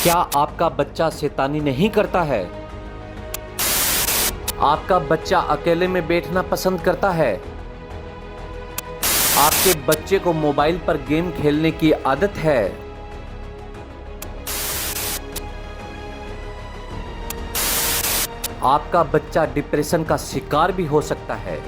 क्या आपका बच्चा शैतानी नहीं करता है? आपका बच्चा अकेले में बैठना पसंद करता है? आपके बच्चे को मोबाइल पर गेम खेलने की आदत है? आपका बच्चा डिप्रेशन का शिकार भी हो सकता है।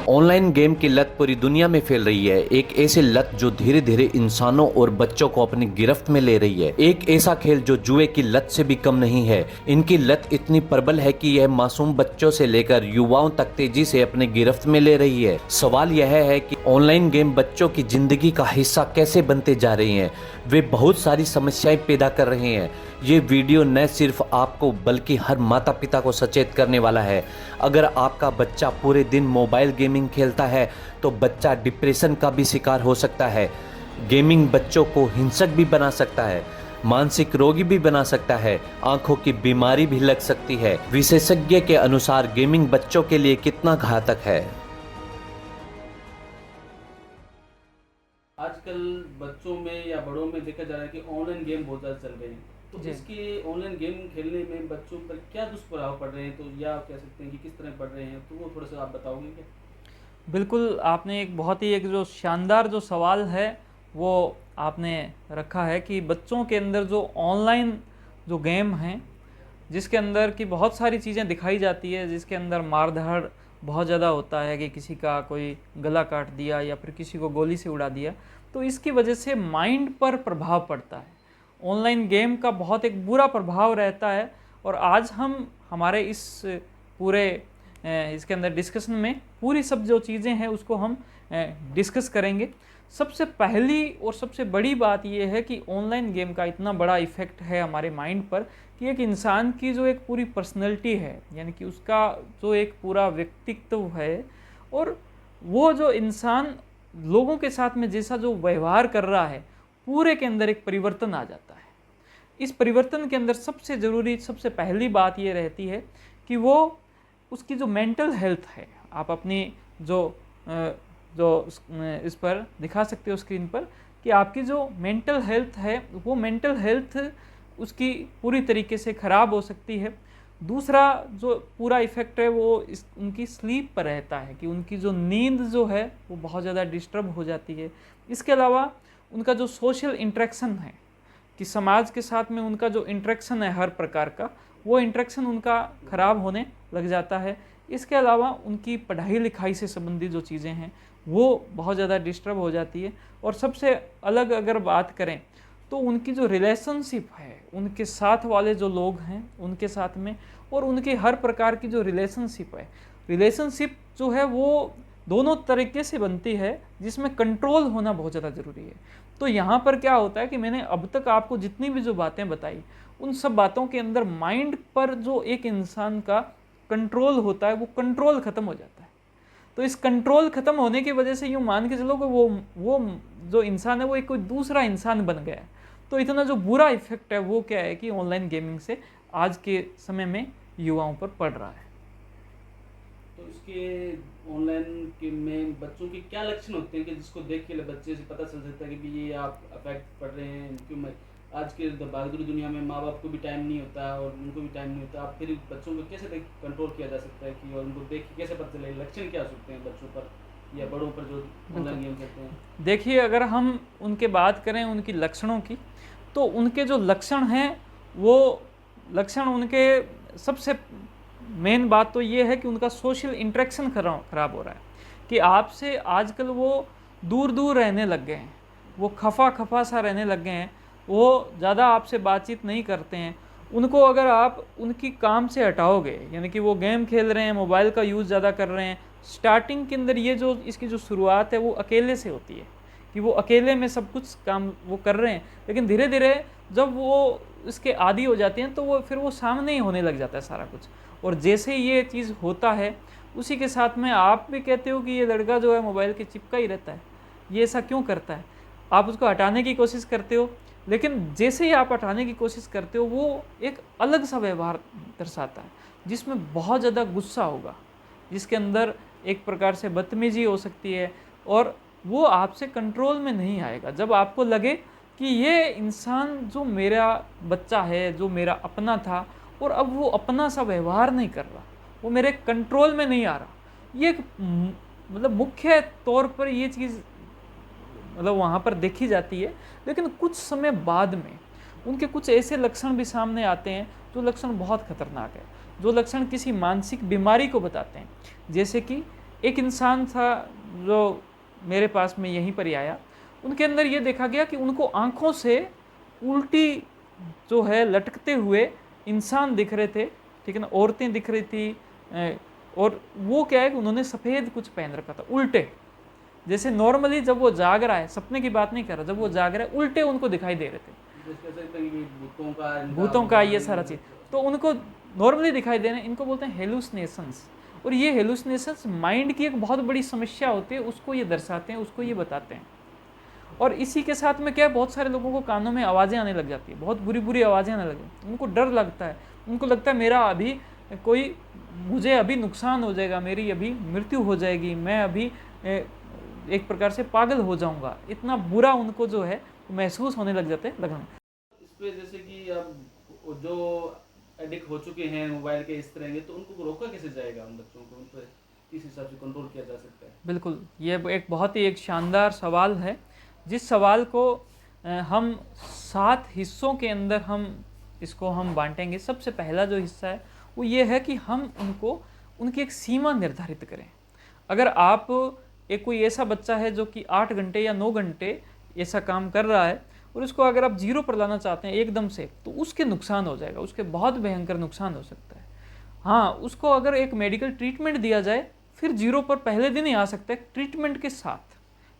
ऑनलाइन गेम की लत पूरी दुनिया में फैल रही है। एक ऐसी लत जो धीरे धीरे इंसानों और बच्चों को अपनी गिरफ्त में ले रही है। एक ऐसा खेल जो जुए की लत से भी कम नहीं है। इनकी लत इतनी प्रबल है कि यह मासूम बच्चों से लेकर युवाओं तक तेजी से अपनी गिरफ्त में ले रही है। सवाल यह है कि ऑनलाइन गेम बच्चों की जिंदगी का हिस्सा कैसे बनते जा रहे हैं। वे बहुत सारी समस्याएं पैदा कर रहे हैं। ये वीडियो न सिर्फ आपको बल्कि हर माता पिता को सचेत करने वाला है। अगर आपका बच्चा पूरे दिन मोबाइल गेमिंग खेलता है तो बच्चा डिप्रेशन का भी शिकार हो सकता है। गेमिंग बच्चों को हिंसक भी बना सकता है, मानसिक रोगी भी बना सकता है, आंखों की बीमारी भी लग सकती है। विशेषज्ञ के अनुसार गेमिंग बच्चों के लिए कितना घातक है। आजकल बच्चों में या बड़ों में देखा जा रहा है कि ऑनलाइन गेम बहुत ज़्यादा चल रहे हैं। तो जी। इसके ऑनलाइन गेम खेलने में बच्चों पर क्या दुष्प्रभाव पड़ रहे हैं, तो या आप कह सकते हैं कि किस तरह पड़ रहे हैं, तो वो थोड़ा सा आप बताओगे क्या? बिल्कुल, आपने एक बहुत ही एक जो शानदार जो सवाल है वो आपने रखा है कि बच्चों के अंदर जो ऑनलाइन जो गेम हैं, जिसके अंदर की बहुत सारी चीज़ें दिखाई जाती है, जिसके अंदर मार-धाड़ बहुत ज़्यादा होता है कि किसी का कोई गला काट दिया या फिर किसी को गोली से उड़ा दिया, तो इसकी वजह से माइंड पर प्रभाव पड़ता है। ऑनलाइन गेम का बहुत एक बुरा प्रभाव रहता है और आज हम हमारे इस पूरे इसके अंदर डिस्कशन में पूरी सब जो चीज़ें हैं उसको हम डिस्कस करेंगे। सबसे पहली और सबसे बड़ी बात यह है कि ऑनलाइन गेम का इतना बड़ा इफ़ेक्ट है हमारे माइंड पर कि एक इंसान की जो एक पूरी पर्सनैलिटी है, यानी कि उसका जो एक पूरा व्यक्तित्व है और वो जो इंसान लोगों के साथ में जैसा जो व्यवहार कर रहा है, पूरे के अंदर एक परिवर्तन आ जाता है। इस परिवर्तन के अंदर सबसे ज़रूरी सबसे पहली बात ये रहती है कि वो उसकी जो मेंटल हेल्थ है, आप अपनी जो इस पर दिखा सकते हो स्क्रीन पर कि आपकी जो मेंटल हेल्थ है वो मेंटल हेल्थ उसकी पूरी तरीके से ख़राब हो सकती है। दूसरा जो पूरा इफ़ेक्ट है वो उनकी स्लीप पर रहता है कि उनकी जो नींद जो है वो बहुत ज़्यादा डिस्टर्ब हो जाती है। इसके अलावा उनका जो सोशल इंटरेक्शन है कि समाज के साथ में उनका जो इंटरेक्शन है हर प्रकार का, वो इंटरेक्शन उनका ख़राब होने लग जाता है। इसके अलावा उनकी पढ़ाई लिखाई से संबंधित जो चीज़ें हैं वो बहुत ज़्यादा डिस्टर्ब हो जाती है। और सबसे अलग अगर बात करें तो उनकी जो रिलेशनशिप है उनके साथ वाले जो लोग हैं उनके साथ में, और उनकी हर प्रकार की जो रिलेशनशिप जो है वो दोनों तरीके से बनती है, जिसमें कंट्रोल होना बहुत ज़्यादा ज़रूरी है। तो यहाँ पर क्या होता है कि मैंने अब तक आपको जितनी भी जो बातें बताई उन सब बातों के अंदर माइंड पर जो एक इंसान का कंट्रोल होता है वो कंट्रोल ख़त्म हो जाता है। तो इस कंट्रोल ख़त्म होने की वजह से यूँ मान के चलो कि वो जो इंसान है वो एक कोई दूसरा इंसान बन गया है। तो इतना जो बुरा इफ़ेक्ट है वो क्या है कि ऑनलाइन गेमिंग से आज के समय में युवाओं पर पड़ रहा है। तो इसके ऑनलाइन गेम में बच्चों के क्या लक्षण होते हैं कि जिसको देख के बच्चे से पता चल सकता है कि ये आप अफेक्ट पड़ रहे हैं? क्यों मैं आज के भागदौड़ी दुनिया में माँ बाप को भी टाइम नहीं होता और उनको भी टाइम नहीं होता, आप फिर बच्चों को कैसे कंट्रोल किया जा सकता है कि और उनको देख के कैसे पता चले लक्षण क्या हो सकते हैं बच्चों पर या बड़ों पर जो ऑनलाइन गेम खेलते हैं? देखिए, अगर हम उनके बात करें उनकी लक्षणों की, तो उनके जो लक्षण हैं वो लक्षण उनके सबसे मेन बात तो ये है कि उनका सोशल इंटरेक्शन ख़राब हो रहा है कि आपसे आजकल वो दूर दूर रहने लग गए हैं, वो खफा सा रहने लग गए हैं, वो ज़्यादा आपसे बातचीत नहीं करते हैं। उनको अगर आप उनकी काम से हटाओगे, यानी कि वो गेम खेल रहे हैं, मोबाइल का यूज़ ज़्यादा कर रहे हैं, स्टार्टिंग के अंदर ये जो इसकी जो शुरुआत है वो अकेले से होती है कि वो अकेले में सब कुछ काम वो कर रहे हैं, लेकिन धीरे धीरे जब वो इसके आदी हो जाते हैं तो वो फिर वो सामने ही होने लग जाता है सारा कुछ। और जैसे ये चीज़ होता है उसी के साथ में आप भी कहते हो कि ये लड़का जो है मोबाइल के चिपका ही रहता है, ये ऐसा क्यों करता है। आप उसको हटाने की कोशिश करते हो, लेकिन जैसे ही आप हटाने की कोशिश करते हो वो एक अलग सा व्यवहार दर्शाता है जिसमें बहुत ज़्यादा गुस्सा होगा, जिसके अंदर एक प्रकार से बदतमीजी हो सकती है और वो आपसे कंट्रोल में नहीं आएगा। जब आपको लगे कि ये इंसान जो मेरा बच्चा है, जो मेरा अपना था, और अब वो अपना सा व्यवहार नहीं कर रहा, वो मेरे कंट्रोल में नहीं आ रहा। ये एक मतलब मुख्य तौर पर ये चीज़ मतलब वहाँ पर देखी जाती है। लेकिन कुछ समय बाद में उनके कुछ ऐसे लक्षण भी सामने आते हैं जो लक्षण बहुत खतरनाक है, जो लक्षण किसी मानसिक बीमारी को बताते हैं। जैसे कि एक इंसान था जो मेरे पास में यहीं पर ही आया, उनके अंदर ये देखा गया कि उनको आँखों से उल्टी जो है लटकते हुए इंसान दिख रहे थे, ठीक है ना, औरतें दिख रही थी, और वो क्या है कि उन्होंने सफ़ेद कुछ पहन रखा था उल्टे। जैसे नॉर्मली जब वो जाग रहा है, सपने की बात नहीं कर रहा, जब वो जाग रहा है उल्टे उनको दिखाई दे रहे थे, भूतों का ये सारा चीज़, तो उनको नॉर्मली दिखाई दे रहे हैं। इनको बोलते हैं हेलुसिनेशंस। और ये हेलुसिनेशंस माइंड की एक बहुत बड़ी समस्या होती है, उसको ये दर्शाते हैं, उसको ये बताते हैं। और इसी के साथ में क्या है, बहुत सारे लोगों को कानों में आवाज़ें आने लग जाती है, बहुत बुरी बुरी आवाज़ें आने लगी, उनको डर लगता है, उनको लगता है मेरा अभी कोई, मुझे अभी नुकसान हो जाएगा, मेरी अभी मृत्यु हो जाएगी, मैं अभी एक प्रकार से पागल हो जाऊंगा, इतना बुरा उनको जो है महसूस होने लग जाते हैं लगन। इस पे जैसे कि अब जो एडिक्ट हो चुके हैं मोबाइल के इस तरह के, तो उनको रोका कैसे जाएगा, उन बच्चों को उन पर किस हिसाब से कंट्रोल किया जा सकता है? बिल्कुल, ये एक बहुत ही एक शानदार सवाल है, जिस सवाल को हम 7 हिस्सों के अंदर इसको हम बांटेंगे। सबसे पहला जो हिस्सा है वो ये है कि हम उनकी एक सीमा निर्धारित करें। अगर आप कोई ऐसा बच्चा है जो कि 8 घंटे या 9 घंटे ऐसा काम कर रहा है, और उसको अगर आप 0 पर लाना चाहते हैं एकदम से, तो उसके नुकसान हो जाएगा, उसके बहुत भयंकर नुकसान हो सकता है। हाँ, उसको अगर एक मेडिकल ट्रीटमेंट दिया जाए, फिर 0 पर पहले दिन ही आ सकता है ट्रीटमेंट के साथ।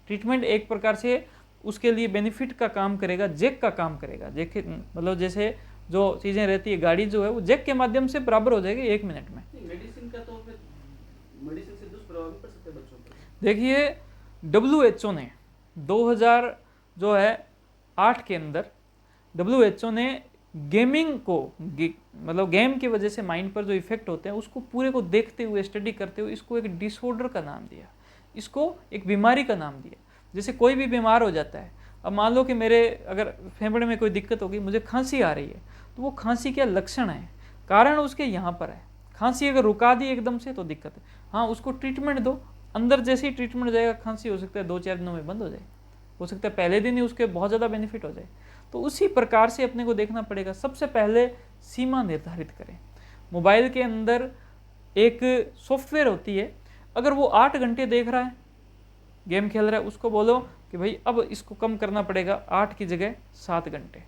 ट्रीटमेंट एक प्रकार से उसके लिए बेनिफिट का काम करेगा, जैक का काम करेगा। जैक मतलब जैसे जो चीज़ें रहती है, गाड़ी जो है वो जैक के माध्यम से बराबर हो जाएगी 1 मिनट में। मेडिसिन का तो फिर मेडिसिन से दुष्प्रभाव भी पड़ सकते हैं बच्चों पर। देखिए, WHO ने 2008 के अंदर WHO ने गेमिंग को मतलब गेम की वजह से माइंड पर जो इफेक्ट होते हैं उसको पूरे को देखते हुए, स्टडी करते हुए, इसको एक डिसऑर्डर का नाम दिया, इसको एक बीमारी का नाम दिया। जैसे कोई भी बीमार हो जाता है, अब मान लो कि मेरे अगर फेफड़े में कोई दिक्कत होगी, मुझे खांसी आ रही है, तो वो खांसी क्या लक्षण है, कारण उसके यहाँ पर है। खांसी अगर रुका दी एकदम से तो दिक्कत है। हाँ, उसको ट्रीटमेंट दो, अंदर जैसे ही ट्रीटमेंट जाएगा, खांसी हो सकता है 2-4 दिनों में बंद हो जाए, हो सकता है पहले दिन ही उसके बहुत ज़्यादा बेनिफिट हो जाए। तो उसी प्रकार से अपने को देखना पड़ेगा। सबसे पहले सीमा निर्धारित करें। मोबाइल के अंदर एक सॉफ्टवेयर होती है, अगर वो 8 घंटे देख रहा है, गेम खेल रहा है, उसको बोलो कि भाई अब इसको कम करना पड़ेगा, 8 की जगह 7 घंटे,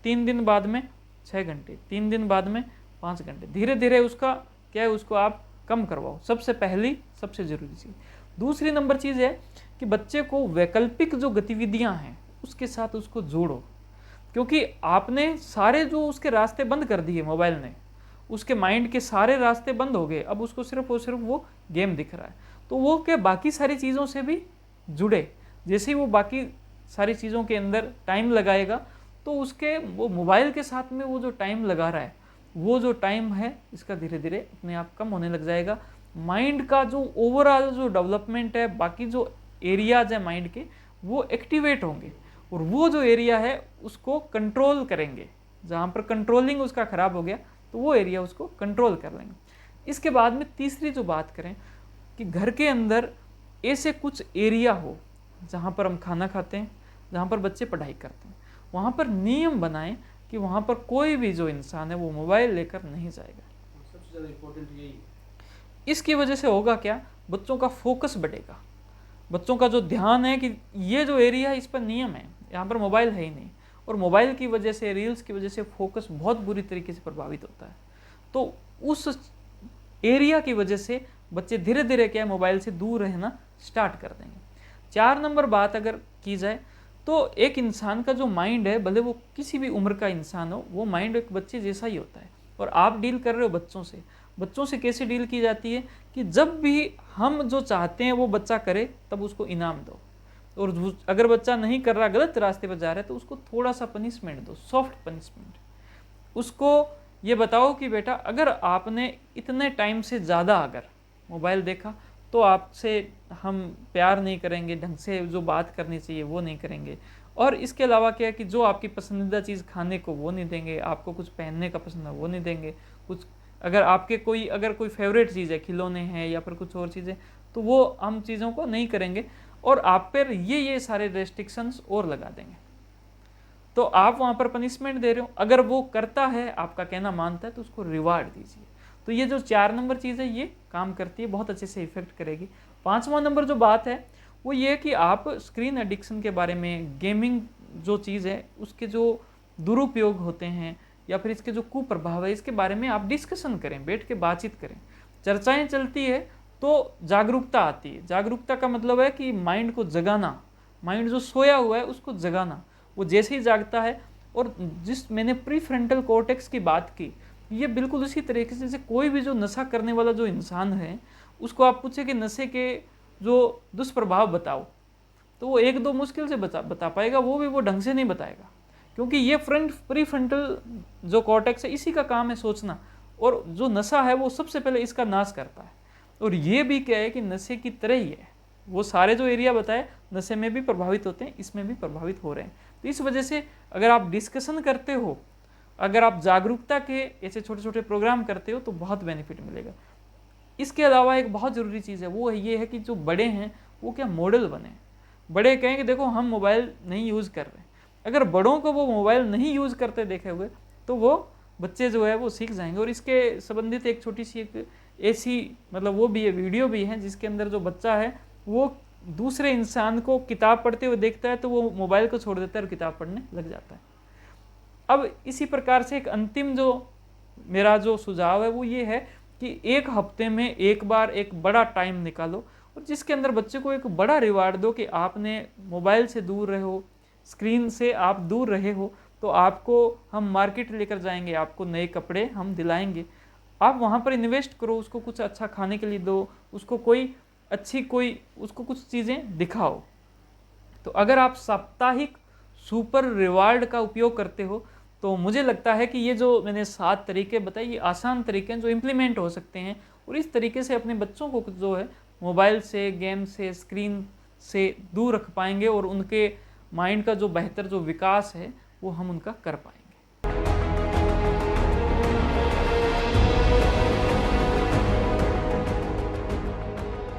3 दिन बाद में 6 घंटे, 3 दिन बाद में 5 घंटे, धीरे धीरे उसका क्या है, उसको आप कम करवाओ। सबसे पहली सबसे ज़रूरी चीज़। दूसरी नंबर चीज़ है कि बच्चे को वैकल्पिक जो गतिविधियां हैं उसके साथ उसको जोड़ो, क्योंकि आपने सारे जो उसके रास्ते बंद कर दिए, मोबाइल ने उसके माइंड के सारे रास्ते बंद हो गए, अब उसको सिर्फ और सिर्फ वो गेम दिख रहा है। तो वो क्या बाकी सारी चीज़ों से भी जुड़े। जैसे ही वो बाकी सारी चीज़ों के अंदर टाइम लगाएगा, तो उसके वो मोबाइल के साथ में वो जो टाइम लगा रहा है, वो जो टाइम है इसका धीरे धीरे अपने आप कम होने लग जाएगा। माइंड का जो ओवरऑल जो डेवलपमेंट है, बाकी जो एरियाज है माइंड के, वो एक्टिवेट होंगे, और वो जो एरिया है उसको कंट्रोल करेंगे। जहाँ पर कंट्रोलिंग उसका ख़राब हो गया, तो वो एरिया उसको कंट्रोल कर लेंगे। इसके बाद में तीसरी जो बात करें कि घर के अंदर ऐसे कुछ एरिया हो जहाँ पर हम खाना खाते हैं, जहाँ पर बच्चे पढ़ाई करते हैं, वहाँ पर नियम बनाएं कि वहाँ पर कोई भी जो इंसान है वो मोबाइल लेकर नहीं जाएगा। सबसे ज़्यादा इम्पोर्टेंट यही है। इसकी वजह से होगा क्या, बच्चों का फोकस बढ़ेगा, बच्चों का जो ध्यान है कि ये जो एरिया है इस पर नियम है, यहाँ पर मोबाइल है ही नहीं। और मोबाइल की वजह से, रील्स की वजह से फोकस बहुत बुरी तरीके से प्रभावित होता है। तो उस एरिया की वजह से बच्चे धीरे धीरे क्या है, मोबाइल से दूर रहना स्टार्ट कर देंगे। 4 नंबर बात अगर की जाए तो एक इंसान का जो माइंड है, भले वो किसी भी उम्र का इंसान हो, वो माइंड एक बच्चे जैसा ही होता है। और आप डील कर रहे हो बच्चों से कैसे डील की जाती है कि जब भी हम जो चाहते हैं वो बच्चा करे, तब उसको इनाम दो, और अगर बच्चा नहीं कर रहा, गलत रास्ते पर जा रहा है, तो उसको थोड़ा सा पनिशमेंट दो, सॉफ्ट पनिशमेंट। उसको ये बताओ कि बेटा अगर आपने इतने टाइम से ज़्यादा अगर मोबाइल देखा तो आपसे हम प्यार नहीं करेंगे, ढंग से जो बात करनी चाहिए वो नहीं करेंगे, और इसके अलावा क्या है कि जो आपकी पसंदीदा चीज़ खाने को वो नहीं देंगे, आपको कुछ पहनने का पसंद है वो नहीं देंगे, कुछ अगर कोई फेवरेट चीज़ है, खिलौने हैं या फिर कुछ और चीज़ें, तो वो हम चीज़ों को नहीं करेंगे और आप पर ये सारे रेस्ट्रिक्शंस और लगा देंगे। तो आप वहाँ पर पनिशमेंट दे रहे हो। अगर वो करता है, आपका कहना मानता है, तो उसको रिवार्ड दीजिए। तो ये जो 4 नंबर चीज़ है ये काम करती है, बहुत अच्छे से इफेक्ट करेगी। 5वां नंबर जो बात है वो ये कि आप स्क्रीन एडिक्शन के बारे में, गेमिंग जो चीज़ है उसके जो दुरुपयोग होते हैं या फिर इसके जो कुप्रभाव है, इसके बारे में आप डिस्कशन करें, बैठ के बातचीत करें, चर्चाएं चलती है तो जागरूकता आती है। जागरूकता का मतलब है कि माइंड को जगाना, माइंड जो सोया हुआ है उसको जगाना। वो जैसे ही जागता है, और जिस मैंने प्रीफ्रंटल कॉर्टेक्स की बात की, ये बिल्कुल उसी तरीके से जैसे कोई भी जो नशा करने वाला जो इंसान है उसको आप पूछे कि नशे के जो दुष्प्रभाव बताओ, तो वो 1-2 मुश्किल से बता पाएगा, वो भी वो ढंग से नहीं बताएगा, क्योंकि ये प्रीफ्रंटल जो कॉर्टेक्स है इसी का काम है सोचना, और जो नशा है वो सबसे पहले इसका नाश करता है। और ये भी क्या है कि नशे की तरह ही है, वो सारे जो एरिया बताए नशे में भी प्रभावित होते हैं, इसमें भी प्रभावित हो रहे हैं। तो इस वजह से अगर आप डिस्कशन करते हो, अगर आप जागरूकता के ऐसे छोटे छोटे प्रोग्राम करते हो तो बहुत बेनिफिट मिलेगा। इसके अलावा एक बहुत ज़रूरी चीज़ है, वो ये है कि जो बड़े हैं वो क्या मॉडल बने। बड़े कहें कि देखो हम मोबाइल नहीं यूज़ कर रहे, अगर बड़ों को वो मोबाइल नहीं यूज़ करते देखे हुए तो वो बच्चे जो है वो सीख जाएंगे। और इसके संबंधित एक छोटी सी एक ऐसी मतलब वो भी है, वीडियो भी है, जिसके अंदर जो बच्चा है वो दूसरे इंसान को किताब पढ़ते हुए देखता है तो वो मोबाइल को छोड़ देता है और किताब पढ़ने लग जाता है। अब इसी प्रकार से एक अंतिम जो मेरा जो सुझाव है वो ये है कि 1 हफ्ते में एक बार एक बड़ा टाइम निकालो और जिसके अंदर बच्चे को एक बड़ा रिवार्ड दो कि आपने मोबाइल से दूर रहे हो, स्क्रीन से आप दूर रहे हो, तो आपको हम मार्केट लेकर जाएंगे, आपको नए कपड़े हम दिलाएंगे। आप वहाँ पर इन्वेस्ट करो, उसको कुछ अच्छा खाने के लिए दो, उसको उसको कुछ चीज़ें दिखाओ। तो अगर आप साप्ताहिक सुपर रिवार्ड का उपयोग करते हो तो मुझे लगता है कि ये जो मैंने 7 तरीके बताए ये आसान तरीके हैं जो इम्प्लीमेंट हो सकते हैं, और इस तरीके से अपने बच्चों को जो है मोबाइल से, गेम से, स्क्रीन से दूर रख पाएंगे और उनके माइंड का जो बेहतर जो विकास है वो हम उनका कर पाएंगे।